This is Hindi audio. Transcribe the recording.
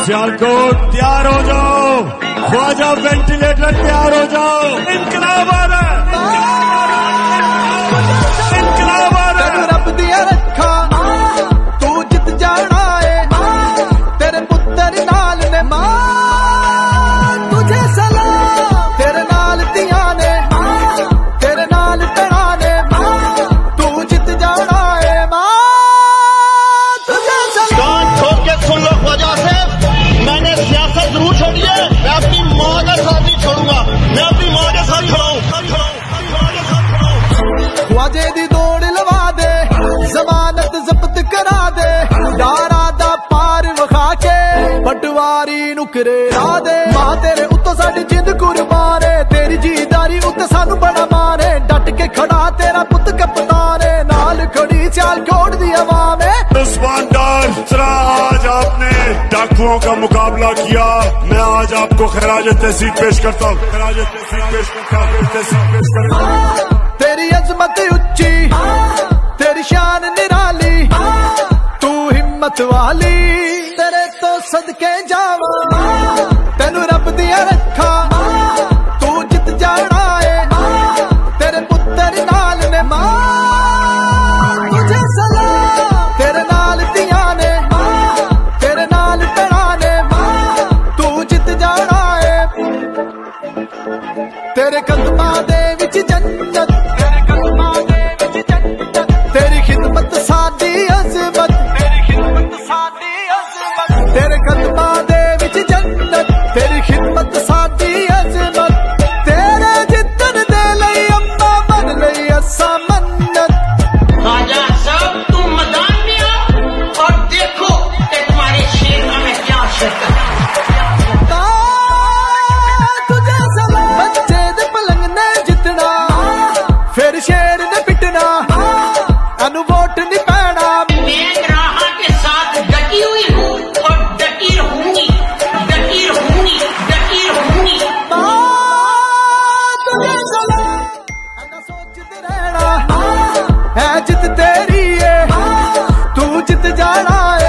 सियालकोट तैयार हो जाओ, ख्वाजा वेंटिलेटर तैयार हो जाओ। इनकलाब आ रहा है, इनकलाब आ रहा है। रब दिया रखा तू जित जाना है, तेरे पुत्र नाल ने मां तुझे सलाम, तेरे नाल दिया ने तेरे नाल तना ने तू जित जाना है मां तुझे सलाम। कान ठोक के सुन लो ख्वाजा से, मैंने सियासत जरूर छोड़ी है, मैं अपनी माँ का साथ नहीं छोड़ूंगा, मैं अपनी माँ के साथ खड़ा हूँ। ख्वाजे दी दौड़ लवा दे, जमानत जब्त करा दे, दारा दा पार विखा के पटवारी नुकरे ला दे। मां तेरे उत्तो साडी जिंद कुर्बान है, तेरी जीदारी उत्ते सानू बड़ा मान है। डट के खड़ा तेरा पुत कप्तान है, नाल खड़ी सियालकोट दी अवाम है। उस्मान डार, जरा आज आपने डाकुओं का मुकाबला किया, मैं आज आपको खराज तहसीन पेश करता हूँ। खराज तहसीन पेश करता हूँ, तहसीन पेश करता हूँ। तेरी अजमत उच्ची, तेरी शान निराली, तू हिम्मत वाली, तेरे तो सदके जावा, तेनू रब दिया रखा तू जित जाना है, तेरे पुत्र नाल ने मां तुझे सलाम, तेरे नाल दिया ने तेरे नाल तना ने तू जित जाना है। तेरे कदमां दे विच जन्नत, तेरे कदमां दे विच जन्नत, तेरी खिदमत साडी अज़मत, तेरी खिदमत साडी अज़मत, तेरे कदमां दे विच जन्नत, तेरी खिदमत साडी अज़मत, तेरे जितन दे लई अम्मा मन लई असा मन्नत। ख्वाजा साहब तुम मैदान में आओ और देखो कि तुम्हारे शेर में क्या शक्ल है। तुझे सलाम, बच्चे दे पलंग ने जितना, फिर शेर ने पिटना, अनु वोट नहीं पैना। मैं ग्राहा के साथ डटी हुई हूँ और डटी रहूंगी, डटी रहूंगी, डटी रहूंगी। तुझे सलाम, ऐसा सोचते रहना है जित तेरी है, तू जित जाना है।